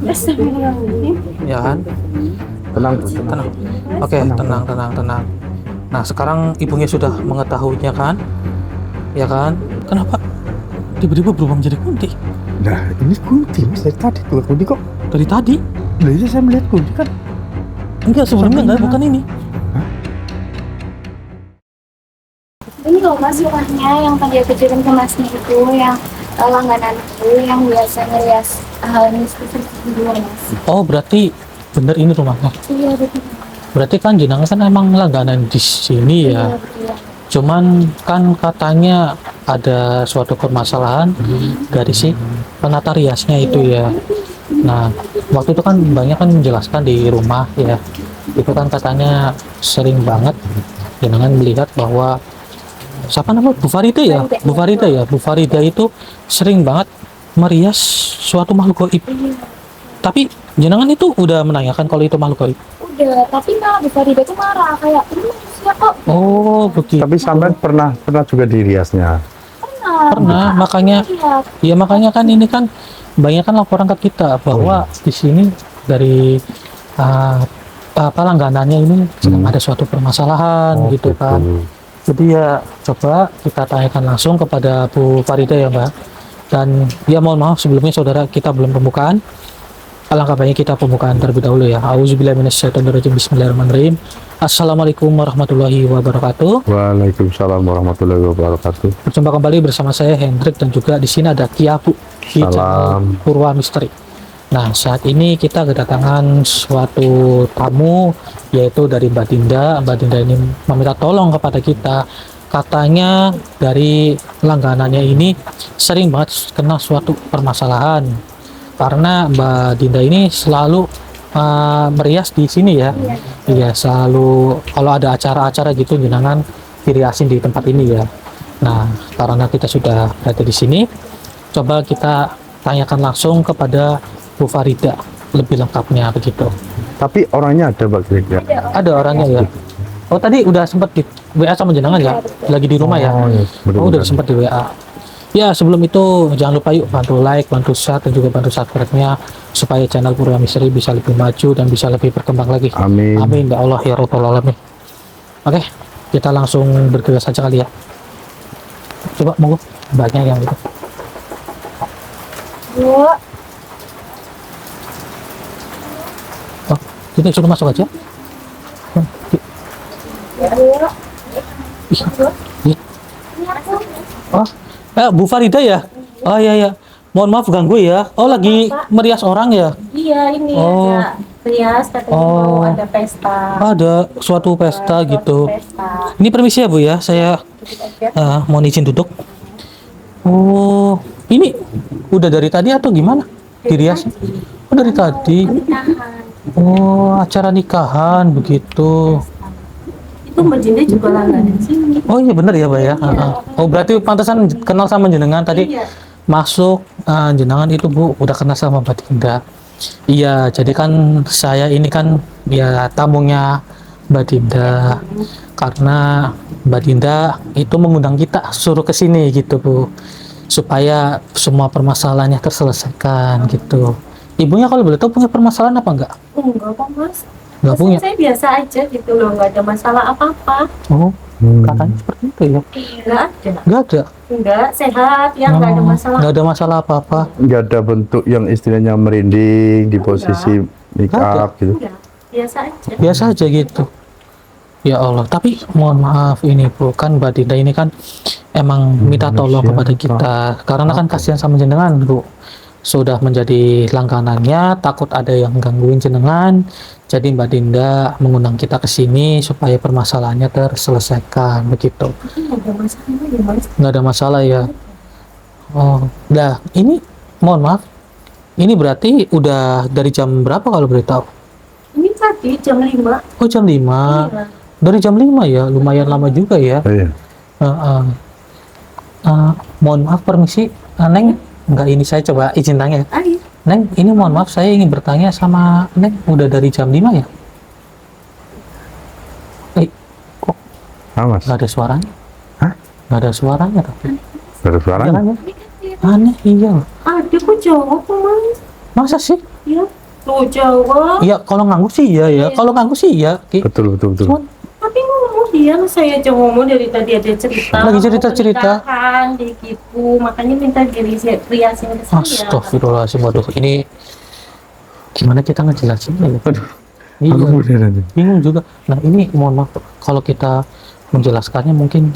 Ya kan? Tenang, Bu, Tenang. Oke, tenang. Nah, sekarang ibunya sudah mengetahuinya kan? Ya kan? Kenapa tiba-tiba berubah menjadi Kunti? Nah, ini Kunti, Mas. Dari tadi tuh Kunti kok. Dari tadi? Lah, iya saya melihat Kunti kan. Enggak, sebelumnya enggak, bukan ini. Ini loh Mas, rumahnya yang tadi aku kirim ke Masnya itu, yang langganan itu, yang biasa ngelias mistis di luar Mas. Oh, berarti bener ini rumahnya. Iya betul. Berarti kan jenengan kan emang langganan di sini ya. Iya betul. Cuman kan katanya ada suatu permasalahan dari si penata riasnya itu ya. Nah, waktu itu kan banyak kan menjelaskan di rumah ya. Itu kan katanya sering banget jenengan melihat bahwa siapa nama Bu Farida ya? Bu Farida ya. Bu Farida itu sering banget merias suatu makhluk gaib. Tapi jenengan itu udah menanyakan kalau itu makhluk gaib. Udah, tapi malah Bu Farida tuh marah kayak ini manusia kok. Oh, begitu. Tapi sampai pernah juga diriasnya. Pernah, makanya Lihat. ya makanya kan ini kan banyak kan laporan ke kita bahwa di sini dari apa langganannya ini sedang ada suatu permasalahan gitu kan. Jadi ya coba kita tanyakan langsung kepada Bu Farida ya Mbak. Dan ya mohon maaf sebelumnya saudara kita belum pembukaan. Alangkah baiknya kita pembukaan terlebih dahulu ya. Auzubillahi minasyaitonirrajim. Bismillahirrahmanirrahim. Assalamualaikum warahmatullahi wabarakatuh. Waalaikumsalam warahmatullahi wabarakatuh. Berjumpa kembali bersama saya Hendrik dan juga di sini ada Kiabu di channel Purwa Misteri. Nah, saat ini kita kedatangan suatu tamu yaitu dari Mbak Dinda. Mbak Dinda ini meminta tolong kepada kita. Katanya dari langganannya ini sering banget kena suatu permasalahan. Karena Mbak Dinda ini selalu merias di sini ya. Iya, selalu kalau ada acara-acara gitu jenengan diriasin di tempat ini ya. Nah, karena kita sudah berada di sini, coba kita tanyakan langsung kepada Bu Farida lebih lengkapnya begitu. Tapi orangnya ada Mbak Farida? Ada orangnya ya. Oh, tadi udah sempat di WA sama jenengan ya? Lagi di rumah ya? iya, Oh, udah sempat di WA. Ya, sebelum itu jangan lupa yuk bantu like, bantu share, dan juga bantu subscribe-nya supaya channel Purwa Misteri bisa lebih maju dan bisa lebih berkembang lagi. Amin. Amin ya Allah ya Rabbal Alamin. Oke, kita langsung bergegas saja kali ya. Coba monggo banyak yang itu. Bu, Oh, kita suruh masuk aja. Bu. Ih, iya. Oh, Bu Farida ya? Oh iya ya. Mohon maaf ganggu ya. Oh, lagi merias orang ya? Iya, ini Oh. ada rias katanya mau ada pesta. Ada suatu pesta gitu. Pesta. Ini permisi ya Bu ya, saya mohon izin duduk. Oh, ini udah dari tadi atau gimana? Dirias? Oh, dari tadi. Oh, acara nikahan begitu. Itu Mbak Dinda juga langganan sini. Oh iya bener ya Mbak ya. Oh berarti pantasan kenal sama jenengan tadi Iya. masuk jenengan itu Bu udah kenal sama Mbak Dinda. Iya, jadi kan saya ini kan ya tamunya Mbak Dinda karena Mbak Dinda itu mengundang kita suruh ke sini gitu Bu supaya semua permasalahannya terselesaikan gitu. Ibunya kalau boleh tahu punya permasalahan apa enggak? Enggak kok Mas. Enggak punya. Saya biasa aja gitu loh, nggak ada masalah apa-apa. Oh, katanya seperti itu ya. Nggak ada. Enggak ada. Enggak, sehat ya, nggak ada masalah. Nggak ada masalah apa-apa. Nggak ada bentuk yang istilahnya merinding di posisi nikah gitu. Enggak, biasa aja. Biasa aja gitu. Ya Allah, tapi mohon maaf ini Bu, kan Mbak Dinda ini kan emang minta tolong kepada kita karena kan kasihan sama jenengan Bu. Sudah menjadi langganannya, takut ada yang gangguin jenengan. Jadi Mbak Dinda mengundang kita ke sini supaya permasalahannya terselesaikan begitu. Nggak ada masalah ya Mas. Nggak ada masalah ya. Oh, dah ini mohon maaf. Ini berarti udah dari jam berapa kalau boleh tahu? Ini tadi jam 5. Oh, jam 5. Iya. Dari jam 5 ya, lumayan lama juga ya. Iya. Mohon maaf permisi, Neng, enggak ini saya coba izin tanya. Ayo. Neng, ini mohon maaf saya ingin bertanya sama Neng, udah dari jam 5 ya? Kok Mas. nggak ada suaranya? Hah? Nggak ada suaranya tapi. Nggak ada suaranya? Aneh, iya. Ada kok jawab Mas. Masa sih? Ya, tuh Jawa. Iya, kalau nganggur sih iya ya. Kalau nganggur sih iya. Ki. Betul, betul, betul. Cuman Tapi ngomong dia, saya aja ngomong dari tadi ada cerita. Lagi cerita-cerita. Pernikahan, di gitu. Makanya minta diriasin ke saya. Astagfirullahaladzim, waduh, ini gimana kita ngejelasinnya ya? Aduh, Iya, aku beneran. bingung juga. Nah ini mohon maaf kalau kita menjelaskannya mungkin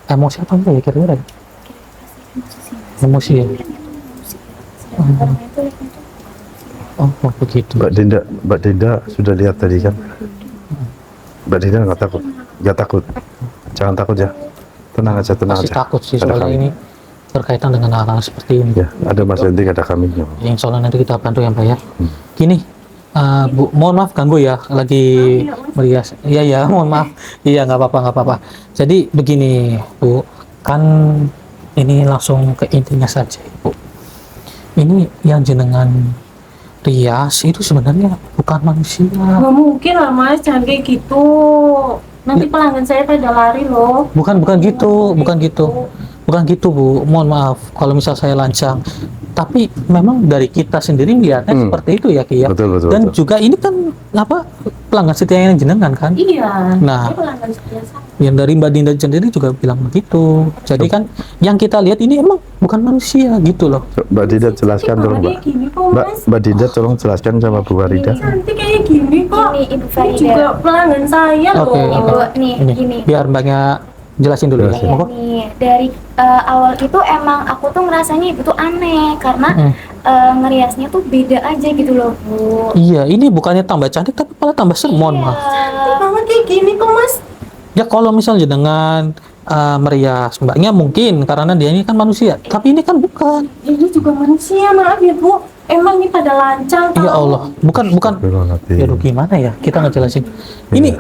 emosi apa enggak ya kira-kira? Emosi ya? Sedangkan itu Oh begitu. Mbak Dinda sudah lihat tadi kan? Mbak Dinda nggak takut, nggak takut. Jangan takut ya. Tenang aja, tenang Pasti aja. takut sih Ada soalnya kami. ini berkaitan dengan hal-hal seperti ini. Ya, ada Mas Hendy, ada kami. Insya Allah nanti kita bantu ya Mbak ya. Gini, Bu, mohon maaf ganggu ya, lagi merias. Iya ya, mohon maaf. Iya nggak apa-apa, nggak apa-apa. Jadi begini Bu, kan ini langsung ke intinya saja Bu. Ini yang jenengan rias itu sebenarnya bukan manusia. Nggak mungkin lah mas, jangan kayak gitu. Nanti pelanggan saya pada lari loh. Bukan gitu, bukan gitu Bu. Mohon maaf kalau misal saya lancang. Tapi memang dari kita sendiri lihatnya seperti itu ya Ki ya. Betul, betul, Dan betul. juga ini kan apa pelanggan setia yang jenengan kan. Iya. Nah. Saya pelanggan setia saya. Yang dari Mbak Dinda sendiri juga bilang begitu. Jadi kan yang kita lihat ini emang bukan manusia gitu loh. Mbak Dinda jelaskan tolong Mbak. Kayak gini kok Mbak, mas. Mbak Dinda tolong jelaskan sama Bu Warida. Cantik kayak gini kok. Ini Ibu Ini juga Farida. pelanggan saya loh. Oke, Ibu nih Ini gini. biar Mbaknya jelasin dulu ya. Jelasin. Monggo. Nih, dari awal itu emang aku tuh ngerasanya ibu tuh aneh karena ngeriasnya tuh beda aja gitu loh Bu. Iya, ini bukannya tambah cantik tapi malah tambah serem. Mohon maaf. Cantik banget kayak gini kok mas. Ya kalau misalnya dengan merias Mbaknya mungkin karena dia ini kan manusia, tapi ini kan bukan. Ini juga manusia, maaf ya bu. Emang ini pada lancang. Ya tahu. Allah, bukan. Ya aduh, gimana ya kita ngejelasin. Ini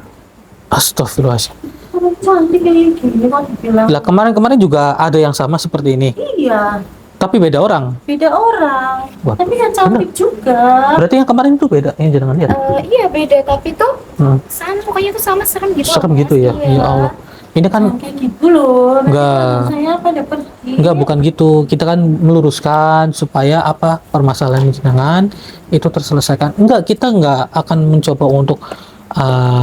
astagfirullahaladzim. Orang cantik kayak gini kok dibilang. Lah kemarin juga ada yang sama seperti ini, Iya, tapi beda orang. beda orang. Wah, Tapi kan cantik juga. Berarti yang kemarin itu beda, yang jangan lihat. Iya beda tapi tuh Hmm. sama pokoknya tuh sama serem gitu. Serem loh, gitu Mas. ya. Iya. Ya Allah. Ini kan Jangan kayak gitu loh. Nanti Enggak. pelanggan saya pada pergi. enggak bukan gitu. Kita kan meluruskan supaya apa permasalahan jenengan itu terselesaikan. Enggak, kita enggak akan mencoba untuk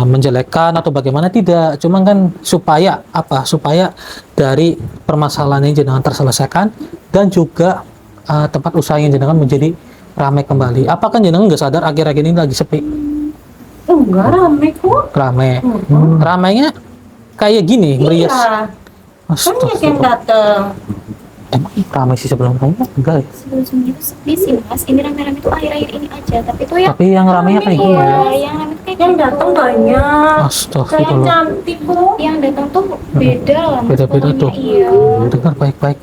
menjelekkan atau bagaimana, tidak. Cuma kan supaya apa? Supaya dari permasalahan yang jenengan terselesaikan dan juga tempat usaha yang jenengan menjadi ramai kembali. Apakah jenengan nggak sadar akhir-akhir ini lagi sepi? Enggak rame kok. Ramai. Ramainya kayak gini, merias. Iya. Banyak yang Astagfirullah. datang. Emang ramai sih sebelumnya? Enggak ya? Sebelum-sebelumnya tuh sepi sih Mas. Ini rame-rame tuh akhir-akhir ini aja. Tapi tuh yang Tapi yang ramainya kayak gini. iya, yang rame tuh kayak Yang gitu. datang banyak. Saya Astagfirullah. cantik kok. Yang datang tuh beda lah Mas. Beda-beda Pokoknya tuh. Iya. Dengar baik-baik,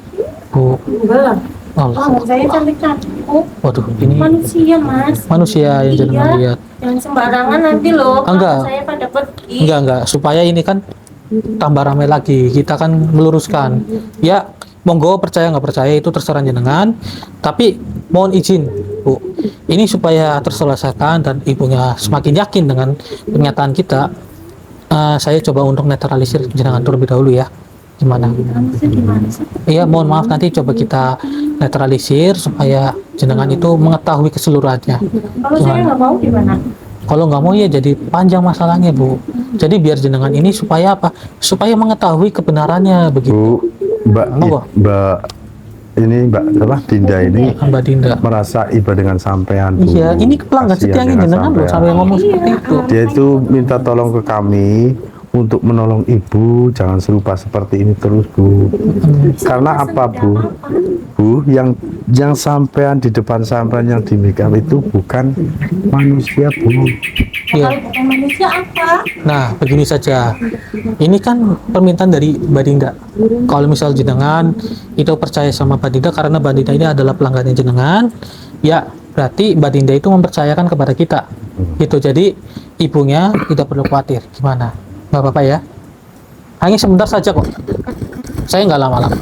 Bu. Enggak lah. Allah. Pelanggan saya cantik-cantik kok. Waduh, ini Manusia mas. manusia yang jenengan Iya. lihat. Jangan sembarangan nanti loh. Enggak. Pelanggan saya pada pergi. Enggak. Supaya ini kan tambah ramai lagi. Kita kan meluruskan. Ya, monggo percaya nggak percaya itu terserah jenengan. Tapi mohon izin, Bu. Ini supaya terselesaikan dan ibunya semakin yakin dengan pernyataan kita. Saya coba untuk netralisir jenengan terlebih dahulu ya. Gimana? Maksudnya gimana sih? Iya, mohon maaf, nanti coba kita netralisir supaya jenengan itu mengetahui keseluruhannya. Kalau saya nggak mau gimana? Kalau nggak mau ya jadi panjang masalahnya, Bu. Jadi biar jenengan ini supaya apa? Supaya mengetahui kebenarannya begitu. Bu, Monggo. Mbak apa Dinda ini Mbak Dinda. merasa iba dengan sampean, Bu. Iya, ini pelanggan Kasihan setianya dengan jenengan loh sampean. sampai ngomong seperti itu. Dia itu minta tolong ke kami untuk menolong ibu, jangan serupa seperti ini terus, Bu. Karena apa, Bu? Bu, yang sampean di depan sampean yang di make up itu bukan manusia, Bu. Iya. Kalau bukan manusia apa? Nah, begini saja. Ini kan permintaan dari Mbak Dinda. Kalau misal jenengan itu percaya sama Mbak Dinda karena Mbak Dinda ini adalah pelanggannya jenengan, ya berarti Mbak Dinda itu mempercayakan kepada kita. Gitu. Jadi ibunya tidak perlu khawatir. Gimana? Nggak apa-apa ya? Hanya sebentar saja kok. Saya nggak lama-lama.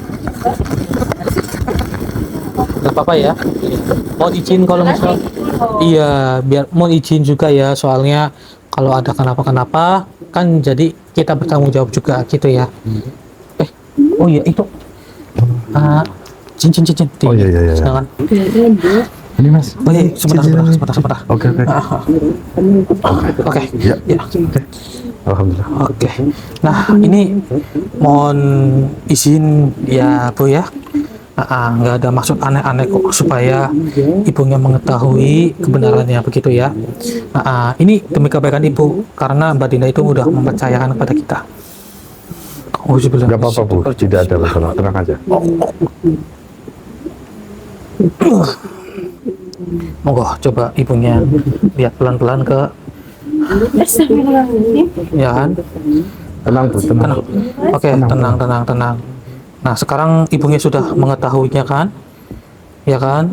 Nggak apa-apa ya. Mohon izin kalau misal. Iya, biar mohon izin juga ya, soalnya kalau ada kenapa-kenapa kan jadi kita bertanggung jawab juga gitu ya. Oh iya itu cincin. Oh, iya. Sedangkan Ini Mas. Oh iya, sebentar. Oke. Oke. Ya. Ya. Alhamdulillah. Oke. Nah, ini mohon izin ya, Bu ya. Nggak ada maksud aneh-aneh kok, supaya ibunya mengetahui kebenarannya begitu ya. Ini demi kebaikan ibu, karena Mbak Dinda itu udah mempercayakan kepada kita. Gak apa-apa Bu, tidak ada masalah, tenang aja. Monggo, coba ibunya lihat pelan-pelan ke, ya kan? Tenang Bu, tenang. Oke, tenang. Nah, sekarang ibunya sudah mengetahuinya kan? Ya kan?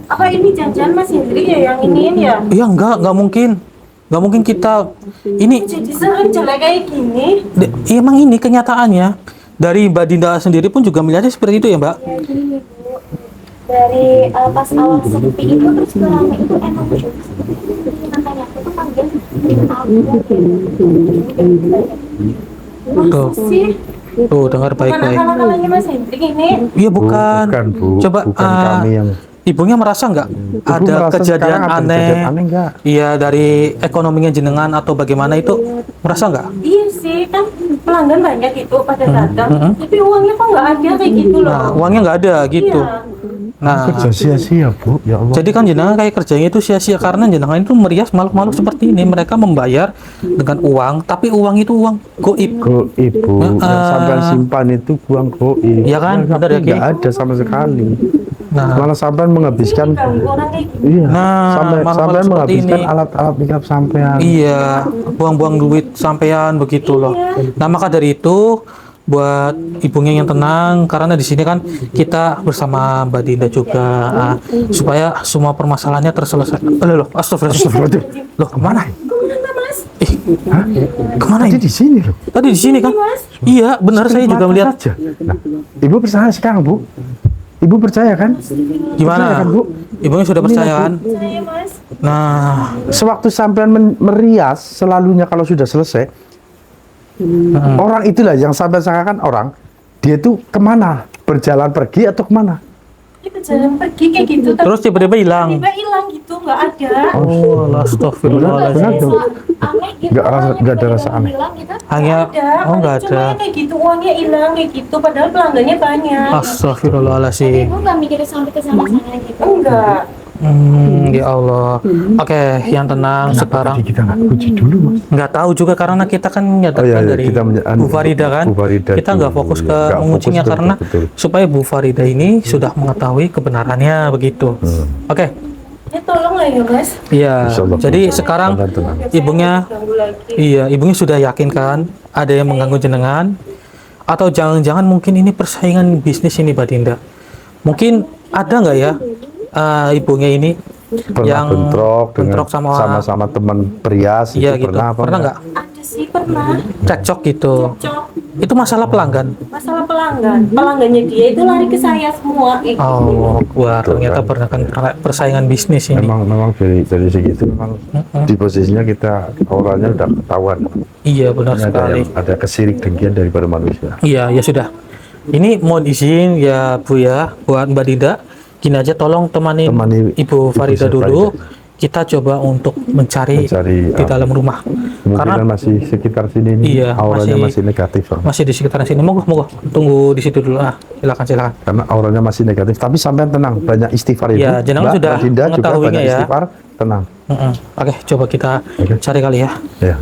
Apa ini jangan Mas Hendrik ya yang ini ya? Iya, enggak mungkin. Enggak mungkin kita ini Jadi sering jelek kayak gini. emang ini kenyataannya. Dari Mbak Dinda sendiri pun juga melihatnya seperti itu ya, Mbak? Ya gini Bu, dari pas awal sepi itu terus ke rame itu emang juga seperti itu. Jadi makanya aku tuh panggil Tuh. Masa sih? Tuh, dengar Bukan baik-baik. akal-akalanya Mas Hendrik ini. Iya, bukan. Bu. Coba Bukan kami yang ibunya merasa nggak Ibu ada merasa kejadian sekarang ada aneh? kejadian aneh nggak? Iya, dari ekonominya jenengan atau bagaimana itu merasa nggak? Iya sih, kan pelanggan banyak itu pada datang. Hmm. Tapi uangnya kok nggak ada kayak gitu loh. Nah, uangnya nggak ada gitu. Iya. Nah, Kerja sia-sia Bu, ya Allah. jadi kan jenengan kayak kerjanya itu sia-sia karena jenengan itu merias makhluk-makhluk seperti ini. Mereka membayar dengan uang, tapi uang itu uang goib. Ibu yang sampai simpan itu uang goib. Iya kan? Benar ya, Ki? Nggak ada sama sekali. Nah, Malah sampai menghabiskan Ganggu orang kayak gitu. iya, Nah, sampai makhluk seperti menghabiskan ini. alat-alat makeup sampean. iya, buang-buang duit sampean begitu loh. Nah, maka dari itu buat ibunya yang tenang, karena di sini kan kita bersama Mbak Dinda juga, supaya semua permasalahannya terselesaikan. Loh, astagfirullahaladzim. Loh, kemana? Kemana Mas? Hah? Kemana Tadi ini? di sini loh. Tadi di sini kan? Iya, benar, saya juga melihat. Saja. Nah, Ibu percaya sekarang Bu? Ibu percaya kan? Gimana? Percaya kan, Bu? Ibunya sudah percaya kan? Saya Mas. Nah, Sewaktu sampean merias selalunya kalau sudah selesai, orang itulah yang sampean sangkakan orang, dia tuh kemana? Berjalan pergi atau kemana? Dia berjalan pergi kayak gitu. tapi terus tiba-tiba hilang. tiba hilang gitu, nggak ada. Oh, astagfirullahaladzim. Benar dong. Aneh gitu. Nggak rasa- orangnya nggak ada tiba-tiba rasa aneh. hilang gitu. Hanya, oh nggak Cuma ada. kayak gitu, uangnya hilang kayak gitu. Padahal pelanggannya banyak. Tapi Astagfirullahaladzim. ibu nggak mikirin sampai ke sana-sana gitu. Enggak. Ya Allah. Oke, yang tenang sekarang. Tadi kita nggak puji dulu Mas. Nggak tahu juga karena kita kan menyatakan Oh, iya, dari kita Bu Farida kan. Bu Farida Kita nggak dulu, fokus ke nggak fokus, menguncinya betul, karena betul. supaya Bu Farida ini sudah mengetahui kebenarannya begitu. Oke. Ya tolong lah ya Mas. Iya. Insyaallah. Jadi sekarang Tenang. ibunya, Ganggu lagi. iya, ibunya sudah yakin kan ada yang mengganggu jenengan, atau jangan-jangan mungkin ini persaingan bisnis ini, Mbak Dinda. Mungkin ada nggak ya ibunya ini Pernah yang bentrok dengan sama-sama teman perias iya itu gitu. pernah apa Pernah enggak? nggak Ada sih pernah. cekcok gitu? Cok. Itu masalah pelanggan. Masalah pelanggan. Pelanggannya dia itu lari ke saya semua. Kayak gitu. Oh, wah ternyata kan. pernah kan persaingan bisnis ini. Memang dari segi itu memang di posisinya kita orangnya udah ketahuan. Iya benar Ada sekali. ada kesirik dengkian daripada manusia. Iya, ya sudah. Ini mohon izin ya Bu ya, buat Mbak Dinda. Gini aja, tolong temani Ibu Farida dulu. Kita coba untuk mencari di dalam rumah. Kemungkinan Karena masih sekitar sini nih, Iya, auranya masih negatif. Bang. masih di sekitaran sini. Moga, tunggu di situ dulu. Silakan. Karena auranya masih negatif. Tapi sampai tenang, banyak istighfar Ibu. Ya, jenengan Mbak, sudah Mbak Dinda juga mengetahuinya banyak ya. istighfar, tenang. Oke, coba kita cari kali ya. Ya.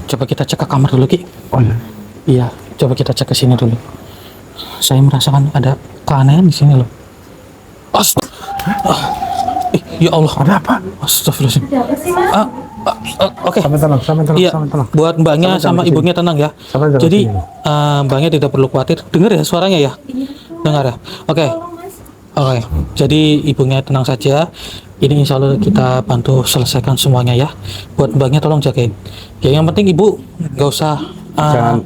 Coba kita cek ke kamar dulu, Ki. Oh ya. Iya, coba kita cek ke sini dulu. Saya merasakan ada keanehan di sini loh. Ya Allah, ada apa? Astagfirullahaladzim. Ada apa sih Mas? Oke. Sampai tenang, Iya, sampai tenang. buat mbaknya sama ibunya tenang ya. Sampai jangan Jadi sini. mbaknya tidak perlu khawatir. Dengar ya suaranya ya? Dengar ya? Oke. Tolong Mas. Oke. Jadi ibunya tenang saja. Ini insya Allah kita bantu selesaikan semuanya ya. Buat mbaknya tolong jagain. Ya yang penting ibu nggak usah Jangan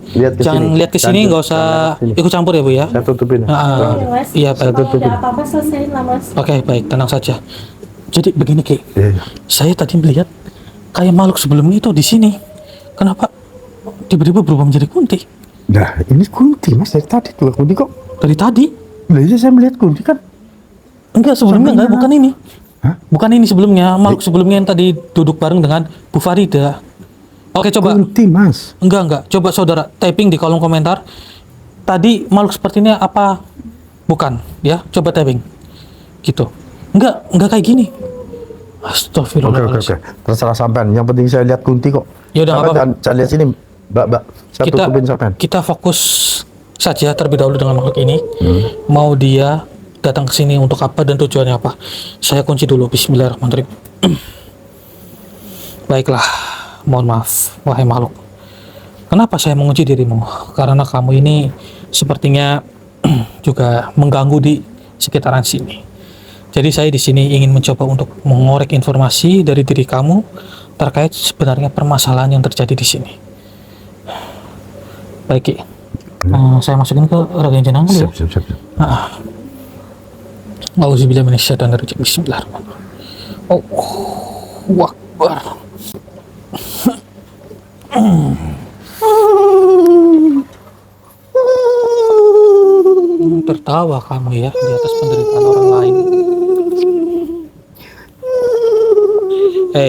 lihat ke sini. nggak usah Jangan lihat ke sini. ikut campur ya Bu ya. Saya tutupin. Ah, Iya Mas. iya, Kalau ada apa-apa selesaiin lah Mas. Oke, baik, tenang saja. Jadi begini Ki, Iya. saya tadi melihat kayak makhluk sebelumnya itu di sini. Kenapa tiba-tiba berubah menjadi kunti? Nah, ini kunti Mas dari tadi tuh kunti kok. Dari tadi? Lah iya saya melihat kunti kan. Enggak, sebelumnya enggak, bukan ini. Hah? Bukan ini sebelumnya, makhluk sebelumnya yang tadi duduk bareng dengan Bu Farida. Oke, coba. Kunti mas. Enggak. Coba saudara typing di kolom komentar. Tadi makhluk seperti ini apa? Bukan, ya. Coba typing. Gitu. Enggak kayak gini. Oke. Astagfirullahaladzim. Terserah sampean. Yang penting saya lihat kunti kok. Ya udah, nggak apa-apa. Saya lihat sini, Mbak. Saya tutupin sampean. Kita fokus saja terlebih dahulu dengan makhluk ini. Mau dia datang ke sini untuk apa dan tujuannya apa? Saya kunci dulu. Bismillahirrahmanirrahim. Baiklah, mohon maaf, wahai makhluk. Kenapa saya mengunci dirimu? Karena kamu ini sepertinya juga mengganggu di sekitaran sini. Jadi saya di sini ingin mencoba untuk mengorek informasi dari diri kamu terkait sebenarnya permasalahan yang terjadi di sini. Baik, Ki. Saya masukin ke ragain jenang dulu. Siap. Auzubillahi minasyaitonirrajim. Bismillahirrahmanirrahim. Allahu Akbar. Tertawa kamu ya di atas penderitaan orang lain.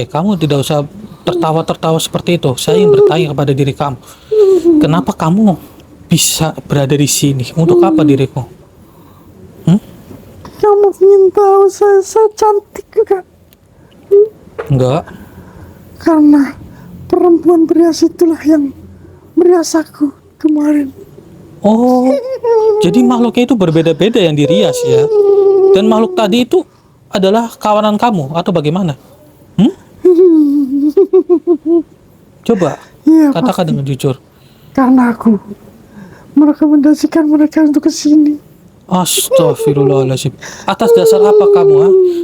Kamu tidak usah tertawa-tertawa seperti itu. Saya ingin bertanya kepada diri kamu. Kenapa kamu bisa berada di sini? Untuk apa diriku? Kamu ingin tahu saya cantik juga? Enggak. Karena perempuan berias itulah yang merias aku kemarin. Oh, jadi makhluknya itu berbeda-beda yang dirias ya. Dan makhluk tadi itu adalah kawanan kamu atau bagaimana? Coba Iya, katakan pasti. dengan jujur. Karena aku merekomendasikan mereka untuk kesini. Astagfirullahaladzim. Atas dasar apa kamu?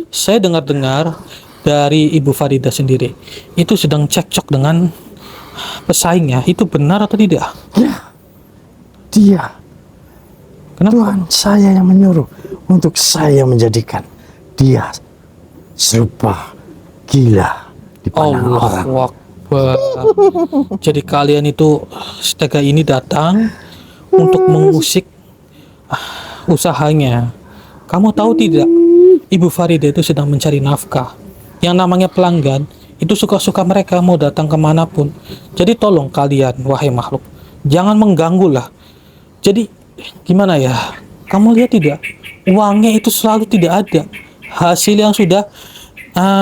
Saya dengar-dengar dari Ibu Farida sendiri itu sedang cekcok dengan pesaingnya. Itu benar atau tidak? Ya, dia Kenapa? Tuhan saya yang menyuruh untuk saya menjadikan dia serupa gila di pandang orang. Allahu Akbar. Jadi kalian itu setega ini datang untuk mengusik usahanya. Kamu tahu tidak, Ibu Farida itu sedang mencari nafkah. Yang namanya pelanggan itu suka-suka mereka mau datang kemanapun. Jadi tolong kalian, wahai makhluk, jangan mengganggu lah. Jadi gimana ya, kamu lihat tidak, uangnya itu selalu tidak ada. Hasil yang sudah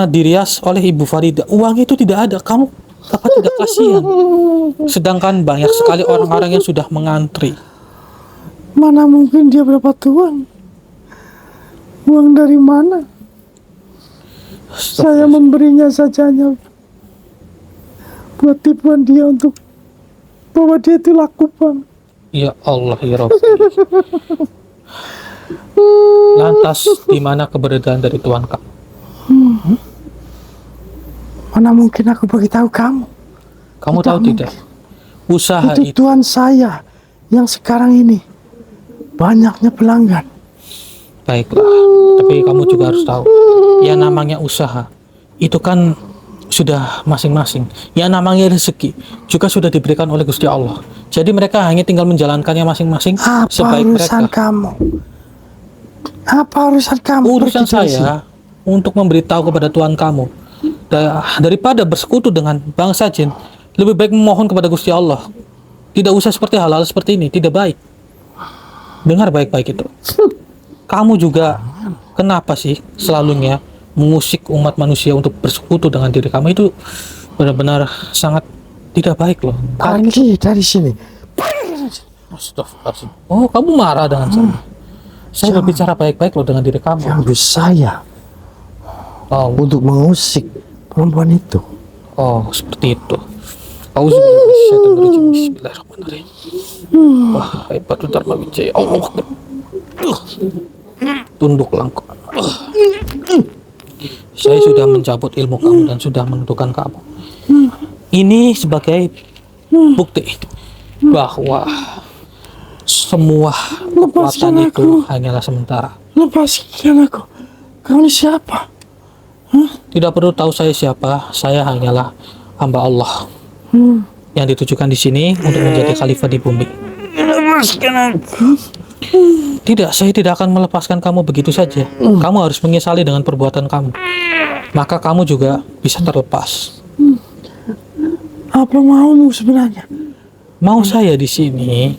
dirias oleh Ibu Farida, uang itu tidak ada. Kamu apa tidak kasihan? Sedangkan banyak sekali orang-orang yang sudah mengantri. Mana mungkin dia berdapat uang? Uang dari mana? Saya memberinya sajanya buat tipuan dia untuk bahwa dia itu laku bang. Ya Allah ya Rabbi. Lantas di mana keberadaan dari Tuhan kamu? Mana mungkin aku beritahu kamu? Kamu tahu tidak? Usaha Itu itu Tuhan saya yang sekarang ini banyaknya pelanggan. baiklah, tapi kamu juga harus tahu, yang namanya usaha itu kan sudah masing-masing. Yang namanya rezeki juga sudah diberikan oleh Gusti Allah. Jadi mereka hanya tinggal menjalankannya masing-masing Apa sebaik urusan mereka. kamu? Apa urusan kamu? Urusan pergi dari sini? saya untuk memberitahu kepada Tuhan kamu, daripada bersekutu dengan bangsa jin, lebih baik memohon kepada Gusti Allah. Tidak usah seperti hal-hal seperti ini, tidak baik. Dengar baik-baik itu. Kamu juga kenapa sih selalunya mengusik umat manusia untuk bersekutu dengan diri kamu? Itu benar-benar sangat tidak baik loh. Kalian itu Pergi dari sini. Astagfirullahaladzim. Oh, kamu marah dengan saya. Saya berbicara baik-baik loh dengan diri kamu. Ganggu saya Oh, untuk mengusik perempuan itu. oh, seperti itu. Auzubillahi Bismillahirrahmanirrahim. Wah, batu Dharma Wijaya. Allah Akbar. Tunduk langkah. Saya sudah mencabut ilmu kamu dan sudah menentukan kamu. Ini sebagai bukti bahwa semua kekuatan Lepaskan itu aku. hanyalah sementara. Lepaskan aku. Kamu ini siapa? Tidak perlu tahu saya siapa. Saya hanyalah hamba Allah yang ditujukan di sini untuk menjadi khalifah di bumi. Lepaskan aku. Tidak, saya tidak akan melepaskan kamu begitu saja. Kamu harus menyesali dengan perbuatan kamu. Maka kamu juga bisa terlepas. Apa maumu sebenarnya? Mau saya di sini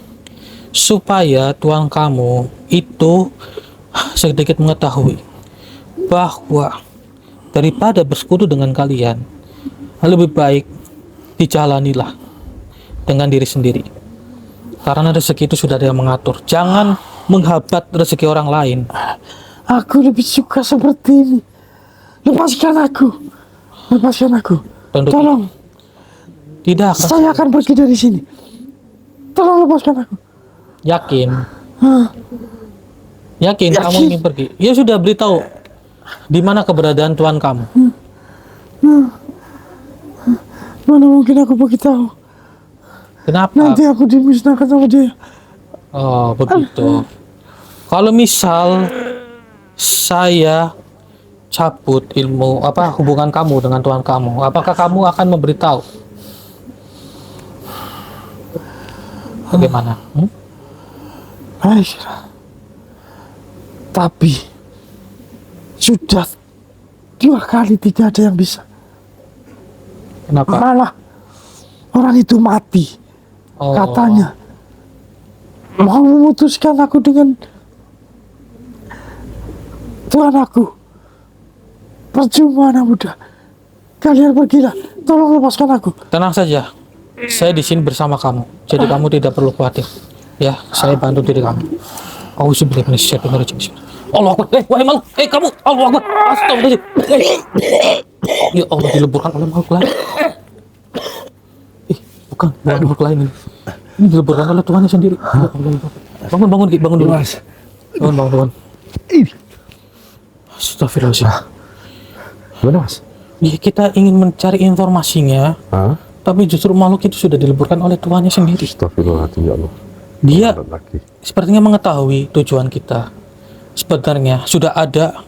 supaya tuan kamu itu sedikit mengetahui bahwa daripada bersekutu dengan kalian, lebih baik dijalanilah dengan diri sendiri. Karena rezeki itu sudah ada yang mengatur. Jangan menghambat rezeki orang lain. Aku lebih suka seperti ini. Lepaskan aku. Lepaskan aku. Tentu Tolong. tidak akan. Saya akan pergi dari sini. Tolong lepaskan aku. Yakin? Hah, Yakin kamu Yakin. ingin pergi? Ya sudah, beritahu di mana keberadaan tuan kamu. Mana mungkin aku beritahu. Kenapa? Nanti aku dimusnahkan sama dia. Oh, begitu. Kalau misal saya cabut hubungan kamu dengan tuan kamu, apakah kamu akan memberitahu? Bagaimana? Baik. Tapi sudah 2 kali tidak ada yang bisa. Kenapa? Malah orang itu mati. Oh, Katanya mau memutuskan aku dengan Tuhan aku. Percuma anak muda. Kalian pergilah. Tolong lepaskan aku. tenang saja. Saya di sini bersama kamu. Jadi kamu tidak perlu khawatir. Ya, saya bantu diri kamu. Auzubillahi minasyaitonir rajim. Allah Akbar. Wahai makhluk. Kamu. Allah Akbar. Astagfirullahaladzim. Ya Allah, dileburkan oleh makhluk lain. Bukan makhluk lain ini. Ini dileburkan oleh Tuhannya sendiri. Ya Allah. Bangun, Ki. Bangun dulu. Bangun. Astagfirullahaladzim. Gimana, Mas? Ya, kita ingin mencari informasinya, Hah? tapi justru makhluk itu sudah dileburkan oleh Tuhannya sendiri. Astagfirullahaladzim, ya Allah. Dia Lagi. sepertinya mengetahui tujuan kita. Sebenarnya sudah ada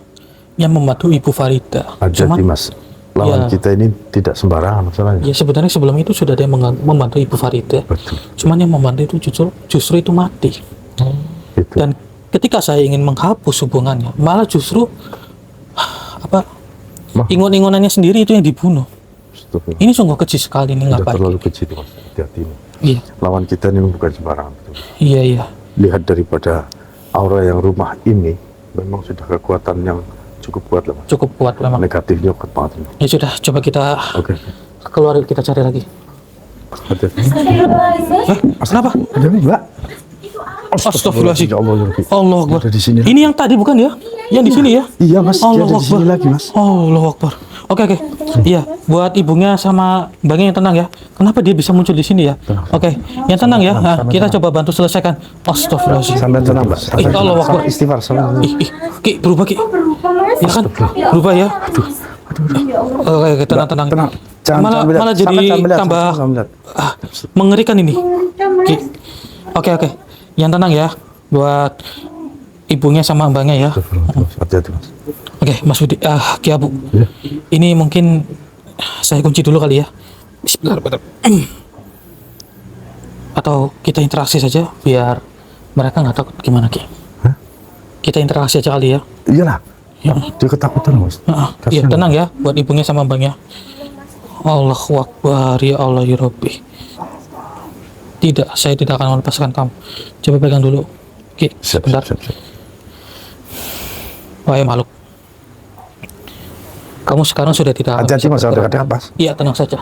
yang membantu Ibu Farida. Ada Mas. Lawan Ya. kita ini tidak sembarangan masalahnya. Ya sebenarnya sebelum itu sudah ada yang membantu Ibu Farida. Betul. Cuman yang membantu itu justru itu mati. Itu. Dan ketika saya ingin menghapus hubungannya, malah justru Mah. ingon-ingonannya sendiri itu yang dibunuh. Astagfirullah. Ini sungguh keji sekali nih, Sudah ngapain? terlalu kecil, Mas. Hati-hati ini. Iya, Lawan kita ini bukan sembarangan. Betul. iya. Lihat daripada aura yang rumah ini, memang sudah kekuatan yang cukup kuat lah, Mas. Cukup kuat memang. Negatifnya kuat banget. Mas. Ya sudah, coba kita Oke. keluar, kita cari lagi. Hati-hati. Kenapa? Ada Mbak. Astagfirullahaladzim. Ya Allah, ya Rabbi. Allah Akbar. Ada di sini. Ini yang tadi bukan ya? Yang di sini ya? Iya, Mas. Dia Allah ada di sini Akbar. lagi, Mas. Allah Akbar. Oke. Iya, buat ibunya sama mbaknya yang tenang ya. Kenapa dia bisa muncul di sini ya? Oke, yang tenang ya. Nah, kita coba bantu selesaikan. Astagfirullahaladzim. Sampai tenang, Mbak. Allah Akbar. Istighfar, salam. Ki, berubah Ki. Ya kan? Berubah ya. Oke, tenang. Tenang. Jangan Malah sampai lihat. jadi Sampai lihat, tambah sampai lihat. mengerikan ini. Ki. Oke. Yang tenang ya, buat ibunya sama mbaknya ya. Hati-hati, Mas. Oke, Mas Budi, Ki Abu. Ya. Ini mungkin saya kunci dulu kali ya. Bismillah. Atau kita interaksi saja biar mereka nggak takut, gimana Ki? Hah? Kita interaksi aja kali ya. Iyalah. Dia ketakutan, Mas. Iya, Kasihan. tenang ya buat ibunya sama mbaknya. Allahu Akbar, ya Allah ya Rabbi. Tidak, saya tidak akan melepaskan kamu. Coba pegang dulu. Ki, Siap. sebentar. Wahai makhluk. Kamu sekarang sudah tidak akan Hati-hati, bisa Mas. Ada bergerak. kadang, Mas. Iya, tenang saja.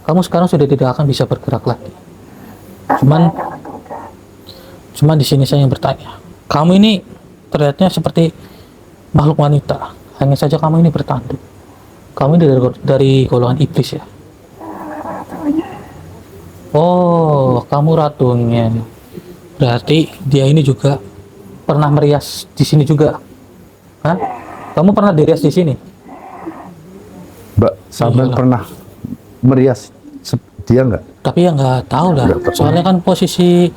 Kamu sekarang sudah tidak akan bisa bergerak lagi. Cuman di sini saya yang bertanya. Kamu ini terlihatnya seperti makhluk wanita. Hanya saja kamu ini bertanduk. Kamu ini dari golongan iblis ya. Oh, kamu ratunya. Berarti dia ini juga pernah merias di sini juga. Hah? Kamu pernah dirias di sini? Mbak, sampai Iyalah. pernah merias dia nggak? Tapi ya nggak tahu lah. Nggak tahu. Soalnya kan posisi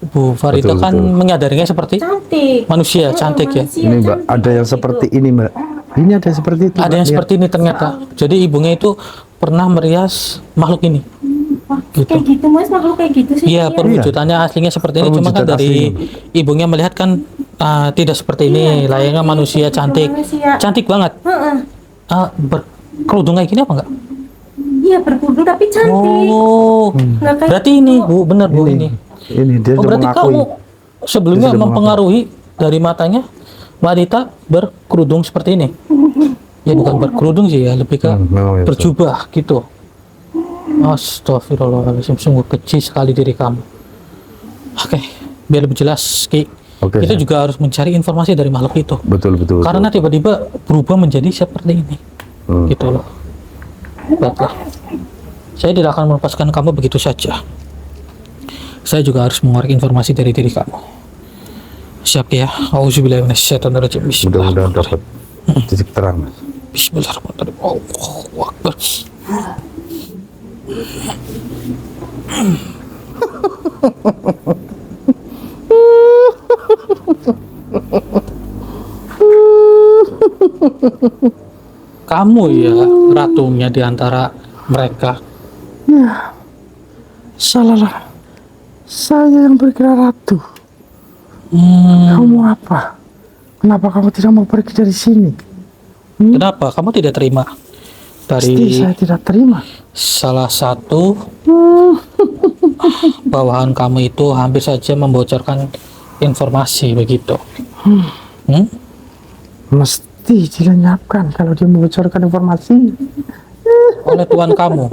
Bu Farida Betul, kan betul. menyadarinya seperti Cantik. manusia cantik ya. Ini Mbak, ada yang seperti ini, Mbak. Ini ada yang seperti itu. Ada Mbak. yang Lihat. seperti ini ternyata. Jadi ibunya itu pernah merias makhluk ini. Gitu. Kayak gitu mas, makhluk kayak gitu sih. Iya, perwujudannya aslinya seperti ini, cuma kan Perwujudan dari ibunya melihat kan tidak seperti ini. Layaknya manusia cantik, manusia. cantik banget. Heeh. Berkerudung kayak gini apa enggak? Iya berkerudung tapi cantik. Oh, Nggak kayak berarti ini Bu, benar Bu ini. Ini dia Oh, sudah berarti mengakui. kamu sebelumnya Dia sudah mempengaruhi dari matanya wanita berkerudung seperti ini. Ya bukan berkerudung sih ya, lebih ke memang ya, berjubah gitu. Astagfirullahaladzim, sungguh kecil sekali diri kamu. Oke, biar lebih jelas Ki, Oke, kita ya. juga harus mencari informasi dari makhluk itu. Betul. Karena tiba-tiba berubah menjadi seperti ini. Gitu loh. Baiklah. Saya tidak akan melepaskan kamu begitu saja. Saya juga harus mengorek informasi dari diri kamu. Siap ya? Auzubillahi minasyaitonirrajim. Mudah-mudahan dapat titik terang. Mas. Bismillahirrahmanirrahim. Allahu Akbar. Kamu ya ratunya di antara mereka. Ya, salahlah. Saya yang berkira ratu. Kamu apa? Kenapa kamu tidak mau pergi dari sini? Kenapa kamu tidak terima Pasti dari saya tidak terima. salah satu bawahan kamu itu hampir saja membocorkan informasi begitu? Mesti dilenyapkan kalau dia membocorkan informasi. Oleh tuan kamu.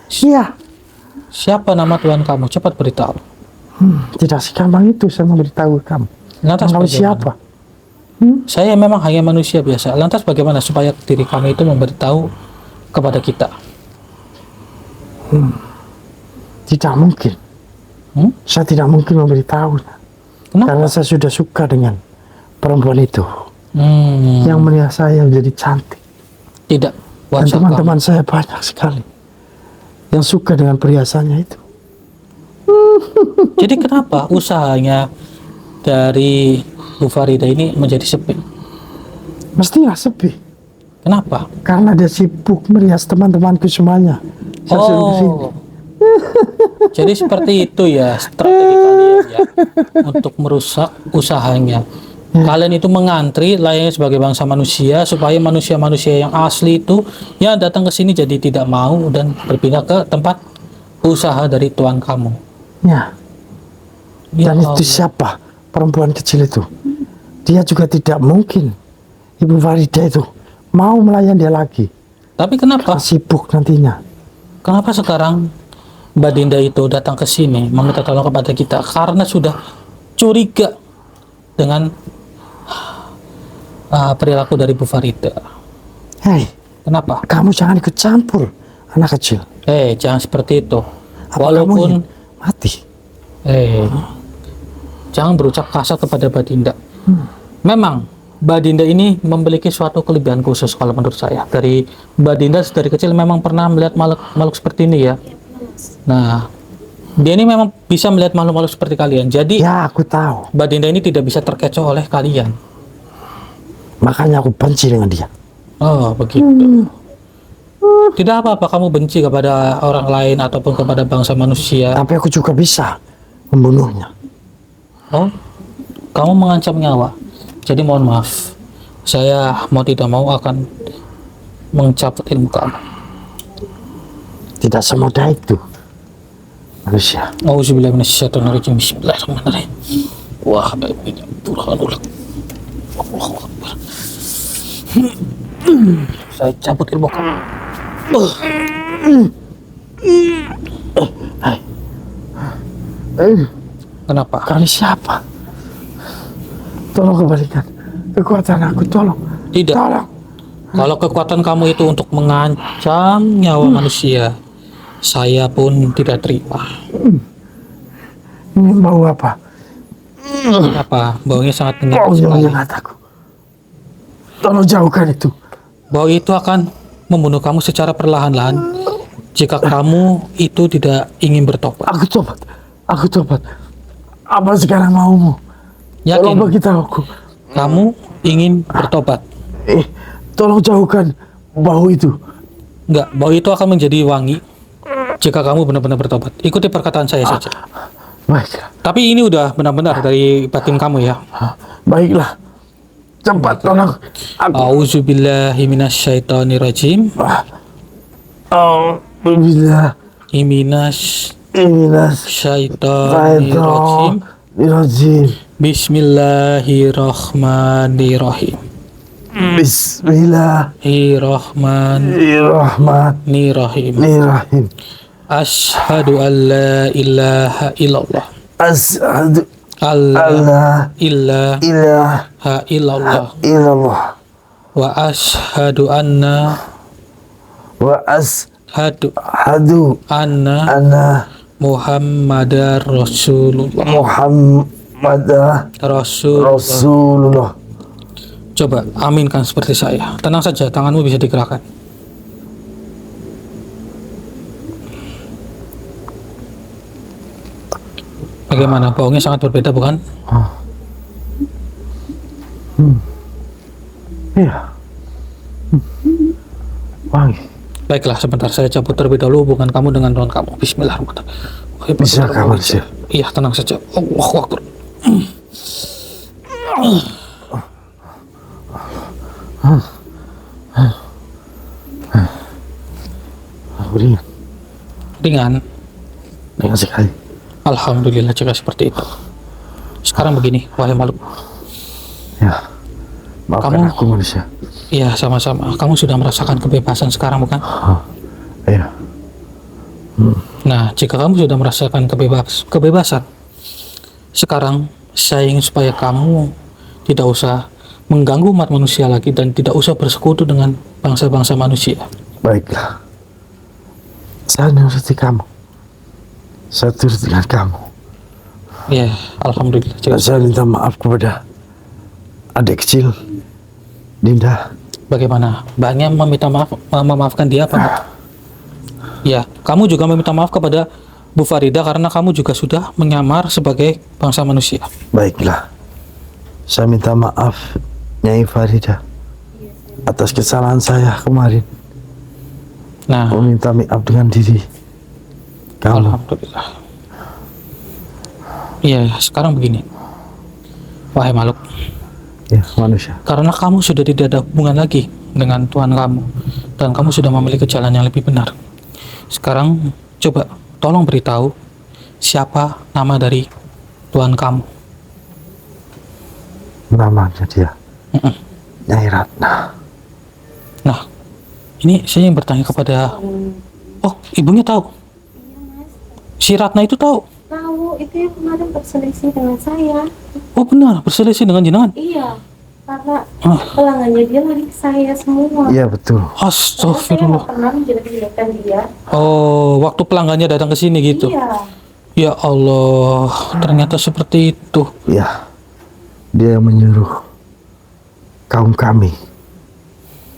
Iya. Siapa nama tuan kamu? Cepat beritahu. Tidak segampang itu saya memberitahu kamu. Lantas Kamu bagaimana? siapa? Saya memang hanya manusia biasa. Lantas bagaimana supaya diri kami itu memberitahu kepada kita? Tidak mungkin. Saya tidak mungkin memberitahu. Kenapa? Karena saya sudah suka dengan perempuan itu. Yang melihat saya menjadi cantik. Tidak. Dan WhatsApp kamu. teman-teman saya banyak sekali yang suka dengan perhiasannya itu. Jadi kenapa usahanya dari Bu Farida ini menjadi sepi? Mestinya sepi. Kenapa? Karena dia sibuk merias teman-temanku semuanya. Saya suruh ke sini. Oh, jadi seperti itu ya strategi kalian ya untuk merusak usahanya. Kalian itu mengantri layaknya sebagai bangsa manusia supaya manusia-manusia yang asli itu yang datang ke sini jadi tidak mau dan berpindah ke tempat usaha dari tuan kamu. Ya. Ya Dan itu Allah. siapa? Perempuan kecil itu. Dia juga tidak mungkin Ibu Farida itu mau melayan dia lagi. Tapi kenapa? Sibuk nantinya. Kenapa sekarang Mbak Dinda itu datang ke sini meminta tolong kepada kita karena sudah curiga dengan perilaku dari Bu Farida. Hei, Kenapa? kamu jangan ikut campur, anak kecil. Jangan seperti itu. Apa kamu Walaupun ingin mati? jangan berucap kasar kepada Mbak Dinda. Memang Mbak Dinda ini memiliki suatu kelebihan khusus kalau menurut saya. Dari Mbak Dinda dari kecil memang pernah melihat makhluk seperti ini ya. Nah, dia ini memang bisa melihat makhluk-makhluk seperti kalian. Jadi Ya, aku tahu. Mbak Dinda ini tidak bisa terkecoh oleh kalian. Makanya aku benci dengan dia. Oh, begitu. Tidak apa-apa kamu benci kepada orang lain ataupun kepada bangsa manusia. Tapi aku juga bisa membunuhnya. Oh, kamu mengancam nyawa. Jadi mohon maaf. Saya mau tidak mau akan mencabut ilmu kamu. Tidak semudah itu. Manusia. Auzubillahi minasyaitonirrajim. Bismillahirrahmanirrahim. Wah, baiknya Burhanullah. Allahu Akbar. Saya cabut ilmu kamu. Kenapa? Kali siapa? Tolong kembalikan kekuatan aku, tolong. Tidak. Tolong. Kalau kekuatan kamu itu untuk mengancam nyawa manusia, saya pun tidak terima. Ini bau apa? Apa? Baunya sangat menyengat Bau yang sekali. menyengat aku. Tolong jauhkan itu. Bau itu akan membunuh kamu secara perlahan-lahan jika kamu itu tidak ingin bertobat. Aku tobat. Aku tobat. Apa sekarang maumu? Yakin Tolong beritahu aku. kamu ingin bertobat? Tolong jauhkan bau itu. Enggak, bau itu akan menjadi wangi Jika kamu benar-benar bertobat, ikuti perkataan saya saja. Baik. Tapi ini udah benar-benar dari batin kamu ya. Baiklah. Cepat tolong aku. Auzubillahi minasyaitonirrajim. Alhamdulillah. Iminas Iminas syaitonirrajim. Rajim. Bismillahirrahmanirrahim. Bismillahirrahmanirrahim. Irrahmanirrahim. Asyhadu an la ilaha illallah. Asyhadu Allah ilaha illallah. illallah Wa asyhadu anna wa ashhadu anna anna Muhammadar Rasulullah. Muhammadar Rasulullah. Coba aminkan seperti saya. Tenang saja, tanganmu bisa digerakkan. Bagaimana? Baunya sangat berbeda, bukan? Iya. Wangi. Baiklah, sebentar saya cabut terlebih dahulu hubungan kamu dengan Tuhan kamu. Bismillahirrahmanirrahim. Bisa kamu sih. Iya, tenang saja. Allahu Akbar. Ringan. Ringan Sekali. Alhamdulillah jika seperti itu. Sekarang begini, wahai makhluk. Ya. Maafkan aku manusia. Iya, sama-sama. Kamu sudah merasakan kebebasan sekarang, bukan? Iya. Nah, jika kamu sudah merasakan kebebasan, sekarang saya ingin supaya kamu tidak usah mengganggu umat manusia lagi dan tidak usah bersekutu dengan bangsa-bangsa manusia. Baiklah. Saya nuruti kamu. Saya turut dengan kamu. Ya, alhamdulillah. Saya minta maaf kepada adik kecil Dinda. Bagaimana? Mbaknya memaafkan dia apa enggak? Ya, kamu juga meminta maaf kepada Bu Farida karena kamu juga sudah menyamar sebagai bangsa manusia. Baiklah. Saya minta maaf Nyai Farida atas kesalahan saya kemarin. Nah, Meminta maaf dengan diri kamu. alhamdulillah. Iya, sekarang begini. Wahai makhluk, Ya, manusia. karena kamu sudah tidak ada hubungan lagi dengan Tuhan kamu dan kamu sudah memiliki jalan yang lebih benar. Sekarang coba tolong beritahu siapa nama dari Tuhan kamu. Namanya dia Nyai Ratna. Nah, ini saya yang bertanya kepada, oh, ibunya tahu? Si Ratna itu tahu? Tahu, itu yang kemarin berselisih dengan saya. Oh benar, berselisih dengan jenengan? Iya, karena pelanggannya dia lari ke saya semua. Iya, betul. Karena saya Astagfirullah. nggak pernah menjelek-jelekan dia. Oh, waktu pelanggannya datang ke sini gitu? Iya. Ya Allah, ternyata seperti itu. Ya. Dia yang menyuruh kaum kami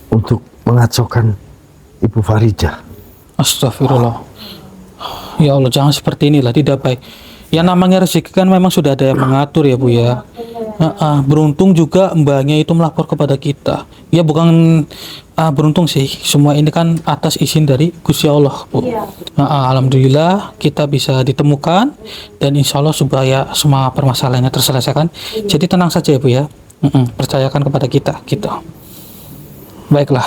untuk mengacaukan Ibu Farida. Astagfirullah. Ya Allah, jangan seperti inilah, tidak baik. Ya namanya rezeki kan memang sudah ada yang mengatur ya Bu ya. Beruntung juga mbaknya itu melapor kepada kita. Ya bukan beruntung sih, semua ini kan atas izin dari Gusti Allah Bu. Iya. Alhamdulillah kita bisa ditemukan dan insya Allah supaya semua permasalahannya terselesaikan. Jadi tenang saja ya Bu ya. Percayakan kepada kita gitu. Baiklah.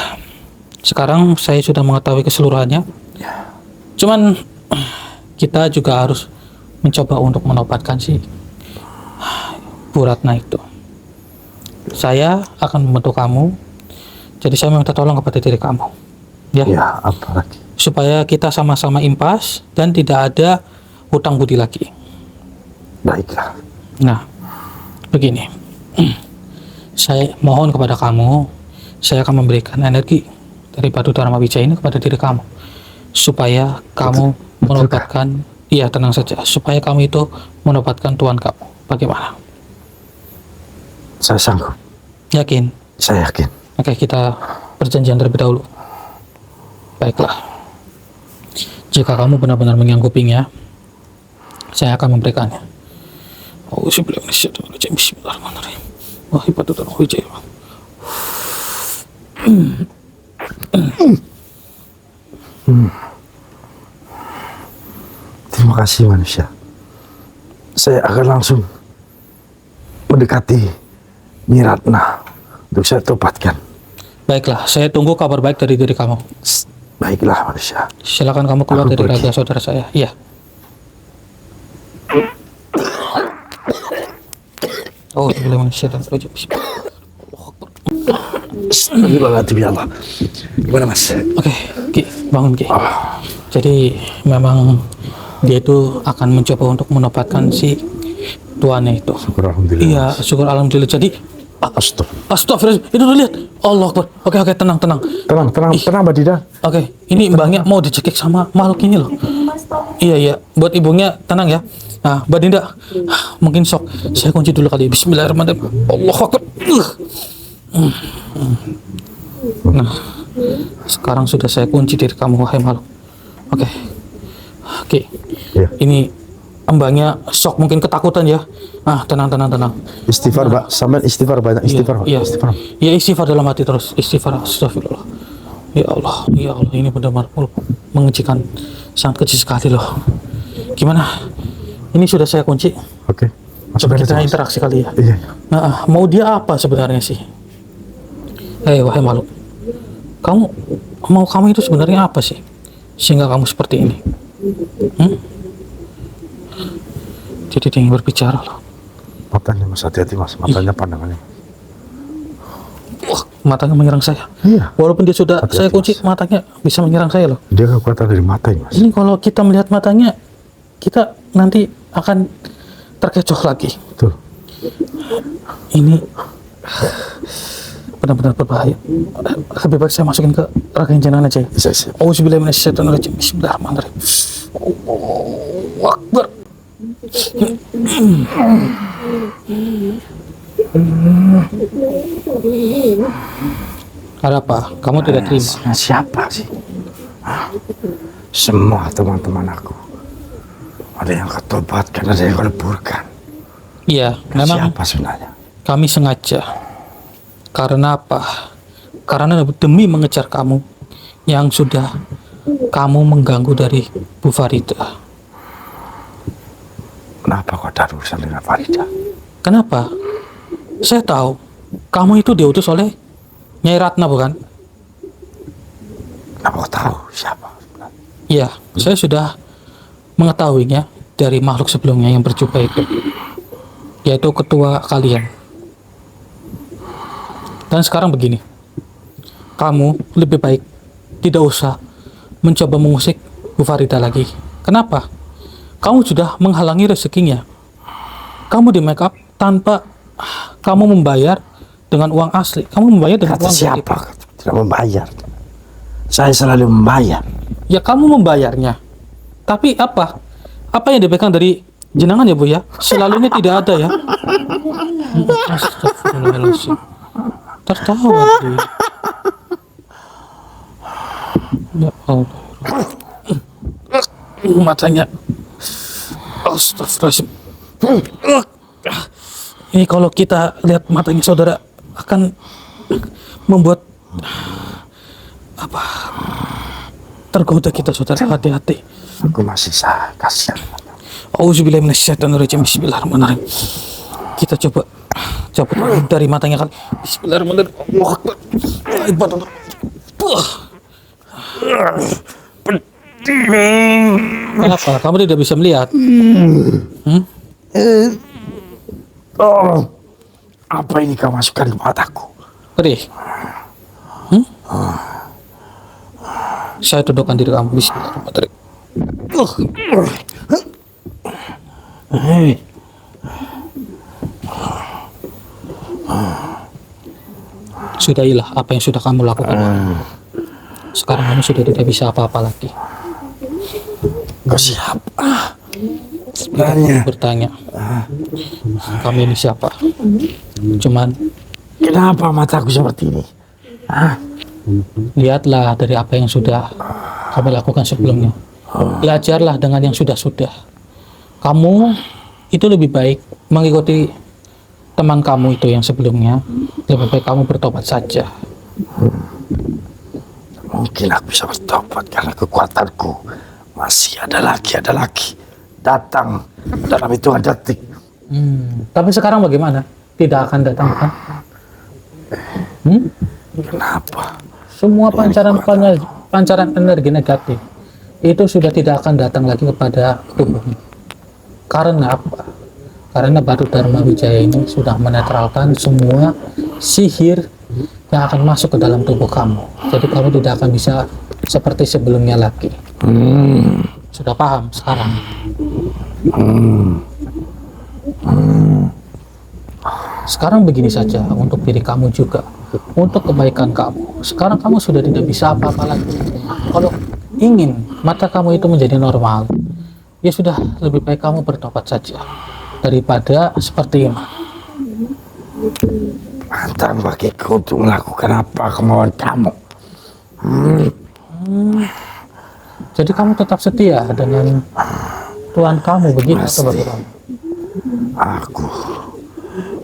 Sekarang saya sudah mengetahui keseluruhannya. Cuman kita juga harus mencoba untuk menobatkan si Bu Ratna itu. Saya akan membantu kamu. Jadi saya minta tolong kepada diri kamu. Ya. Ya, apa lagi? Supaya kita sama-sama impas dan tidak ada hutang budi lagi. Baiklah. Nah, begini. Saya mohon kepada kamu, saya akan memberikan energi dari batu Dharma Wijaya ini kepada diri kamu. Supaya kamu menobatkan, iya tenang saja, supaya kamu itu menobatkan Tuhan kamu. Bagaimana? Saya sanggup. Yakin? Saya yakin. Oke, kita perjanjian terlebih dahulu. Baiklah. Jika kamu benar-benar menyanggupinya, saya akan memberikannya. Bismillahirrahmanirrahim. Wahai batu Dharma Wijaya. Terima kasih manusia. Saya akan langsung mendekati Nyi Ratna untuk saya tobatkan. Baiklah, saya tunggu kabar baik dari diri kamu. Baiklah manusia. Silakan kamu keluar Aku dari pergi. raga saudara saya. Iya. Oh, boleh manusia dan rojim. Astagfirullahaladzim ya Allah. Gimana mas? Oke, Ki, bangun Ki. Jadi memang dia itu akan mencoba untuk menobatkan si tuannya itu. Alhamdulillah. Iya, syukur alhamdulillah. Jadi astagfirullah, itu udah lihat. Allah Akbar. Oke, tenang. Tenang Mbak Dida. Oke, ini mbaknya mau dicekik sama makhluk ini loh. Mas tolong. Iya, buat ibunya tenang ya. Nah, Mbak Dinda, mungkin sok. Saya kunci dulu kali. Bismillahirrahmanirrahim. Allah Akbar. Nah, sekarang sudah saya kunci diri kamu, wahai makhluk. Oke. Iya. Ini mbaknya sok, mungkin ketakutan ya. Ah, tenang. Istighfar Mbak, sampean istighfar banyak istighfar. Pak. Iya, Istighfar. iya, istighfar dalam hati terus. Istighfar, astagfirullah. Ya Allah, ini benar-benar mengejutkan, sangat kecil sekali loh. Gimana? Ini sudah saya kunci. Oke. Coba Masuk kita aja, Mas. interaksi kali ya. Iya. Nah, mau dia apa sebenarnya sih? Wahai makhluk, kamu itu sebenarnya apa sih? Sehingga kamu seperti ini? Jadi dia yang berbicara loh. Matanya mas, hati-hati mas, matanya pandangannya. Wah, matanya menyerang saya. Iya. Walaupun dia sudah Hati-hati, saya kunci, Mas. matanya bisa menyerang saya loh. Dia kekuatan dari mata ini mas. Ini kalau kita melihat matanya, kita nanti akan terkecoh lagi. Betul. Ini benar-benar berbahaya. Lebih baik saya masukin ke raga jenengan aja ya. Bisa. Auzubillahiminasyaitonirrajim. Bismillahirrahmanirrahim. Allahu Akbar. Ada apa? Kamu tidak terima? Siapa sih? Semua teman-teman aku. Ada yang ketobatkan, ada yang keleburkan. Iya, memang Siapa sebenarnya? kami sengaja. Karena apa? Karena demi mengejar kamu yang sudah kamu mengganggu dari Bu Farida. Kenapa kok ada urusan dengan Farida? Kenapa? Saya tahu kamu itu diutus oleh Nyai Ratna, bukan? Kenapa kok tahu siapa? Iya, saya sudah mengetahuinya dari makhluk sebelumnya yang berjubah itu, yaitu ketua kalian. Dan sekarang begini, kamu lebih baik tidak usah mencoba mengusik Bu Farida lagi. Kenapa? Kamu sudah menghalangi rezekinya. Kamu di make up tanpa kamu membayar dengan uang asli. Kamu membayar dengan Kata uang siapa? Tidak membayar. Saya selalu membayar. Ya kamu membayarnya. Tapi apa? Apa yang dipegang dari jenengan ya Bu ya? Selalunya tidak ada ya. Astagfirullahaladzim. Tertawa dia. Ya Allah. Matanya. Astagfirullahaladzim. Ini kalau kita lihat matanya saudara akan membuat apa? Tergoda kita saudara, hati-hati. Aku masih kasihan. Auzubillahiminasyaitonirrajim. Bismillahirrahmanirrahim. Kita coba cabut dari matanya kan. Bismillahirrahmanirrahim. Allahu Akbar. Kenapa? Kamu tidak bisa melihat? Oh, apa ini kau masukkan di mataku? Perih. Saya tundukkan diri kamu. Bismillahirrahmanirrahim. Sudahilah apa yang sudah kamu lakukan. Sekarang kamu sudah tidak bisa apa-apa lagi. Kau siapa? Sebenarnya Bertanya, kami ini siapa? Cuman kenapa mataku seperti ini? lihatlah dari apa yang sudah kami lakukan sebelumnya. Belajarlah dengan yang sudah-sudah. Kamu itu lebih baik mengikuti teman kamu itu yang sebelumnya. Lebih baik kamu bertobat saja. Mungkin aku bisa bertobat karena kekuatanku masih ada lagi. datang dalam hitungan detik. Tapi sekarang bagaimana? Tidak akan datang kan? Kenapa? Semua pancaran energi negatif itu sudah tidak akan datang lagi kepada tubuhmu. Karena apa? Karena batu Dharma Wijaya ini sudah menetralkan semua sihir yang akan masuk ke dalam tubuh kamu. Jadi kamu tidak akan bisa seperti sebelumnya lagi. Sudah paham sekarang? Sekarang begini saja untuk diri kamu juga, untuk kebaikan kamu. Sekarang kamu sudah tidak bisa apa-apa lagi. Kalau ingin mata kamu itu menjadi normal, ya sudah, lebih baik kamu bertobat saja daripada seperti ini. Antara bagiku untuk melakukan apa kemauan kamu. Jadi kamu tetap setia dengan Tuhan kamu begitu atau bagaimana? Aku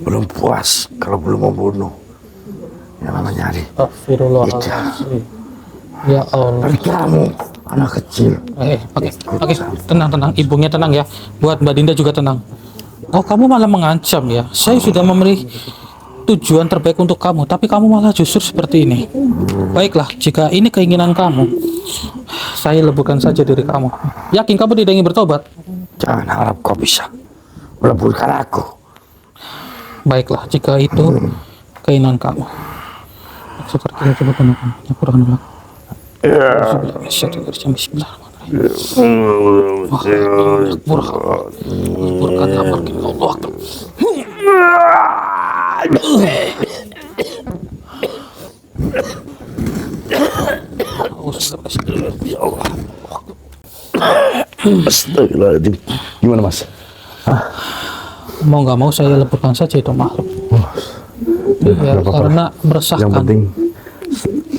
belum puas kalau belum membunuh yang namanya Ari. Astagfirullahaladzim. Ya Allah. Dan kamu anak kecil. Oke, tenang, ibunya tenang ya. Buat Mbak Dinda juga tenang. Oh, kamu malah mengancam ya. Saya sudah memberi tujuan terbaik untuk kamu, tapi kamu malah justru seperti ini. Baiklah, jika ini keinginan kamu, saya leburkan saja diri kamu. Yakin kamu tidak ingin bertobat? Jangan harap kau bisa meleburkan aku. Baiklah, jika itu keinginan kamu. Seperti itu coba gunakan. Ya, kurang belakang. Astagfirullahaladzim. Gimana Mas? Mau nggak mau saya leburkan saja itu makhluk. Ya, karena meresahkan. Yang penting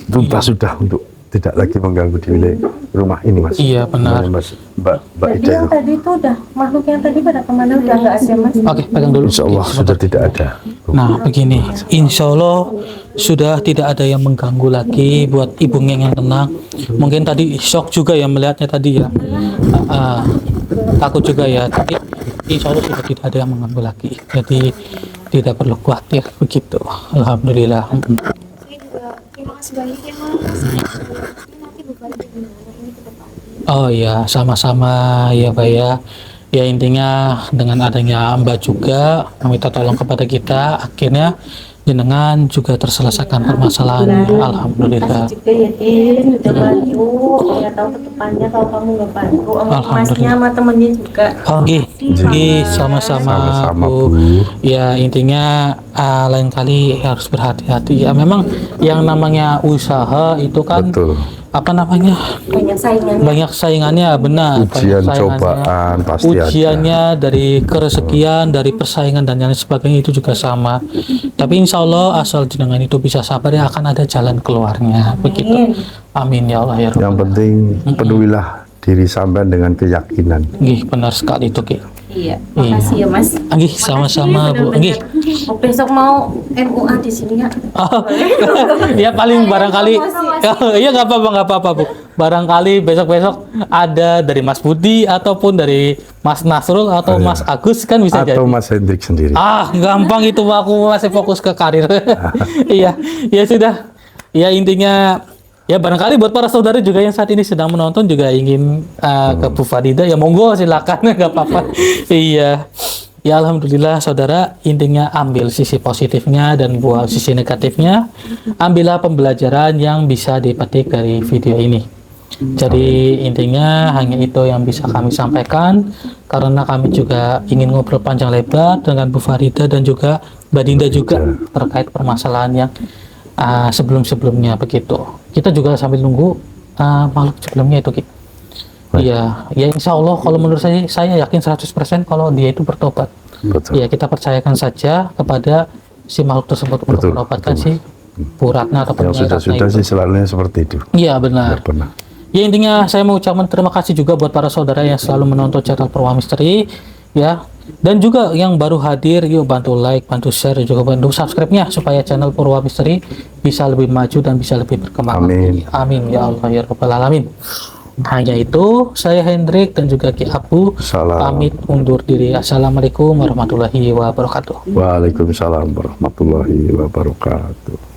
tuntas sudah untuk tidak lagi mengganggu di wilayah rumah ini Mas. Iya benar. Mas, Mbak Jadi Ida. yang tadi itu udah, makhluk yang tadi pada kemana udah nggak ada Mas? Oke, pegang dulu. Insya Allah sudah tidak ada. Nah, begini, insya Allah sudah tidak ada yang mengganggu lagi. Buat ibu Ngeng yang tenang. Mungkin tadi shock juga ya melihatnya tadi ya. Takut juga ya. Tapi insya Allah sudah tidak ada yang mengganggu lagi. Jadi tidak perlu khawatir begitu. Alhamdulillah. Saya juga terima kasih banyak ya Mas. Nanti berbalik ini ke depan. Oh ya, sama-sama ya Pak ya. Ya intinya dengan adanya Mbak juga meminta tolong kepada kita, akhirnya jenengan juga terselesaikan permasalahan. Alhamdulillah. Juga ya Din, udah bantu. Ya tahu kedepannya kalau kamu nggak bantu, sama Masnya sama temennya juga. Oh nggih, sama-sama Bu. Ya intinya lain kali harus berhati-hati ya. Memang yang namanya usaha itu kan Betul. apa namanya, Banyak saingannya. banyak saingannya, benar. Ujian, Banyak saingannya. cobaan pasti Ujiannya dari keresekian, dari persaingan dan lain sebagainya itu juga sama. Tapi insya Allah asal jenengan itu bisa sabar ya akan ada jalan keluarnya. Begitu. Amin ya Allah ya Rabbal. Yang penting penuhilah diri sampean dengan keyakinan. Nggih, benar sekali itu Ki. Iya, makasih ya Mas. Nggih, sama-sama Bu. Nggih. Oh, besok mau MUA di sini ya? Oh, ya paling barangkali iya nggak apa-apa Bu. Barangkali besok ada dari Mas Budi ataupun dari Mas Nasrul atau Mas Agus kan bisa jadi. Atau Mas Hendrik sendiri. Gampang itu Pak, aku masih fokus ke karir. Iya, ya sudah. Ya intinya ya barangkali buat para saudara juga yang saat ini sedang menonton juga ingin ke Bu Farida ya monggo silakan nggak apa-apa. Iya. Ya alhamdulillah saudara, intinya ambil sisi positifnya dan buang sisi negatifnya. Ambillah pembelajaran yang bisa dipetik dari video ini. Jadi intinya hanya itu yang bisa kami sampaikan, karena kami juga ingin ngobrol panjang lebar dengan Bu Farida dan juga Mbak Dinda juga terkait permasalahan yang sebelum-sebelumnya begitu. Kita juga sambil nunggu makhluk sebelumnya itu Ki. Iya, ya insya Allah kalau menurut saya yakin 100% kalau dia itu bertobat. Betul. Ya kita percayakan saja kepada si makhluk tersebut untuk mendapatkan si Bu Ratna atau yang sudah-sudah sih selalunya seperti itu. Iya benar. Benar. Ya intinya saya mau ucapkan terima kasih juga buat para saudara yang selalu menonton channel Purwa Misteri ya. Dan juga yang baru hadir, yuk bantu like, bantu share, juga bantu subscribe-nya supaya channel Purwa Misteri bisa lebih maju dan bisa lebih berkembang. Amin. Amin ya Allah ya Rabbal Alamin. Hanya itu, saya Hendrik dan juga Ki Apu Salam. pamit undur diri. Assalamualaikum warahmatullahi wabarakatuh. Waalaikumsalam warahmatullahi wabarakatuh.